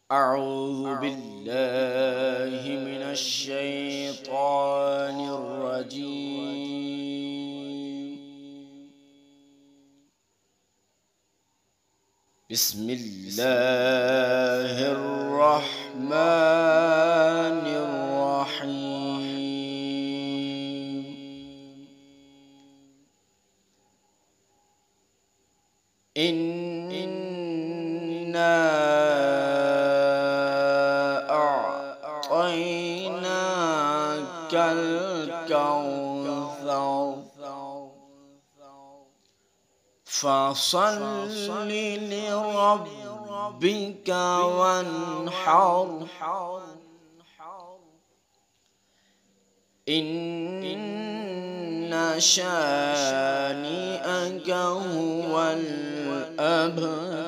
أعوذ بالله من الشيطان الرجيم. بسم الله الرحمن الرحيم. إنا أعطيناك الكوثر فصل لربك وانحر إن شانئك هو الأبتر.